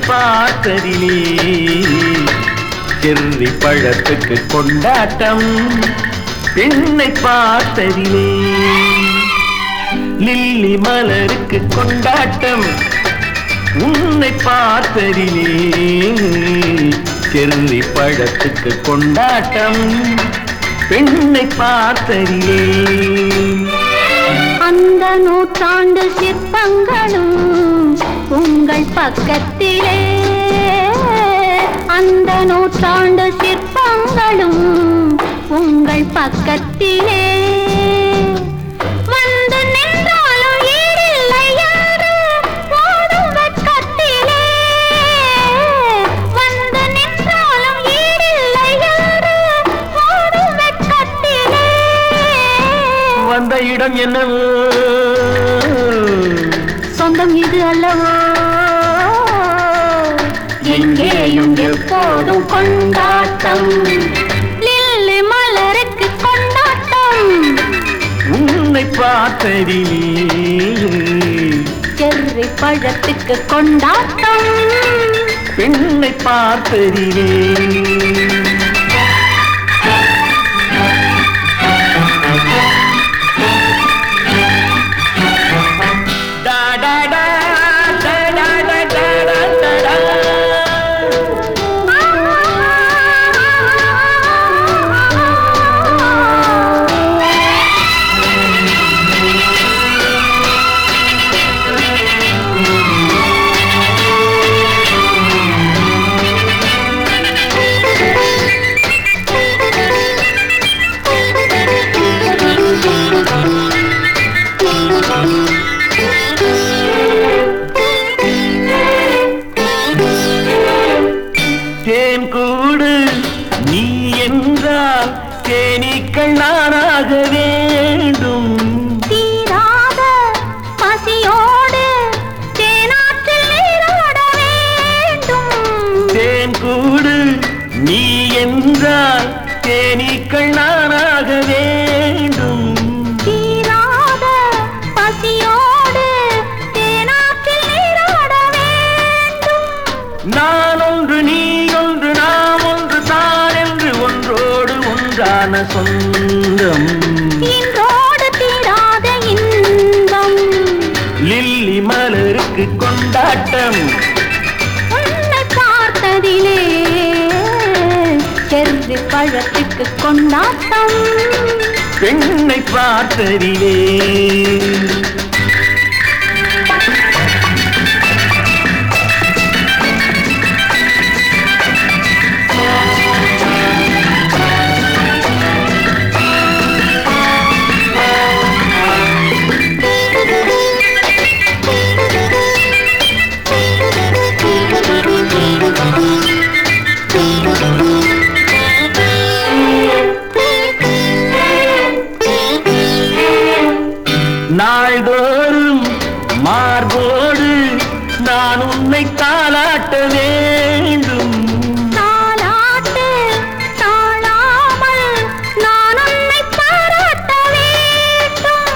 பார்த்ததிலே cherry பழத்துக்கு கொண்டாட்டம் பெண்ணை பார்த்ததிலே லில்லி மலருக்கு கொண்டாட்டம் உன்னை பார்த்ததிலே செர்ரி பழத்துக்கு கொண்டாட்டம் பெண்ணை பார்த்ததிலே அந்த நூற்றாண்டு சிற்பங்களும் உங்கள் பக்கத்திலே அந்த நூற்றாண்டு சிற்பங்களும் உங்கள் பக்கத்திலே வந்து நின்றாலும் ஈடில்லை யாரு ஓடும் வெட்கத்திலே வந்து நின்றாலும் ஈடில்லை யாரு ஓடும் வெட்கத்திலே வந்த இடம் என்னவோ சொந்தம் இது அல்லவோ எங்கேயும் எப்போதும் கொண்டாட்டம் லில்லி மலருக்கு கொண்டாட்டம் உன்னை பார்த்ததிலே செர்ரி பழத்துக்கு கொண்டாட்டம் பெண்ணை பார்த்ததிலே தேன் கூடு நீ என்றால் தேனீக்கள் நானாக வேண்டும் தீராத பசியோடு தேனாற்றில் நீராட வேண்டும் தேன் கூடு நீ என்றால் தேனீக்கள் நானாக வேண்டும் தீராத பசியோடு தேனாற்றில் நீராட வேண்டும் நான் ஒன்று நீ ஒன்று நாம் ஒன்று தான் என்று ஒன்றோடு ஒன்றான சொந்தம் இன்றோடு தீராத இன்பம் லில்லி மலருக்கு கொண்டாட்டம் உன்னை பார்த்ததிலே செர்ரி பழத்துக்கு கொண்டாட்டம் பெண்ணை பார்த்ததிலே நாள்தோறும் மார்போடு நான் உன்னை தாளாட்ட வேண்டும் தாலாட்டு தாழாமல் நான் உன்னை பாராட்ட வேண்டும்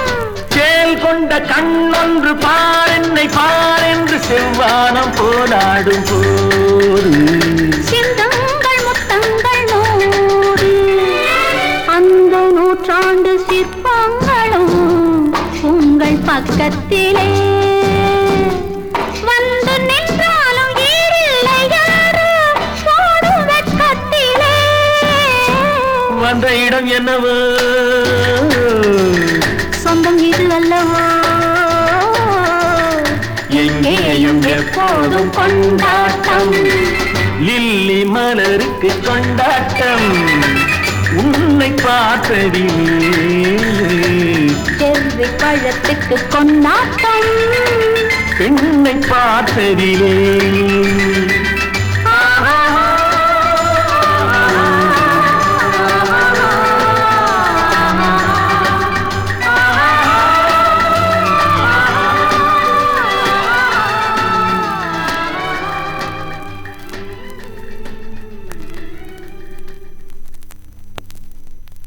சேல் கொண்ட கண்ணொன்று பாரென்னை பாரென்று செவ்வானம் போராடும் போது சிந்தங்கள் முத்தங்கள் நூறு அந்த நூற்றாண்டு சிற்பங்களும் உங்கள் பக்கத்திலே வந்து நின்றாலும் ஈடில்லை யாரு ஓடும் வெட்கத்திலே வந்த இடம் என்னவோ சொந்தம் இது அல்லவோ எங்கேயும் எப்போதும் கொண்டாட்டம் லில்லி மலருக்கு கொண்டாட்டம் உன்னை பார்த்ததிலே செர்ரி பழத்துக்கு கொண்டாட்டம் பெண்ணை பார்த்ததிலே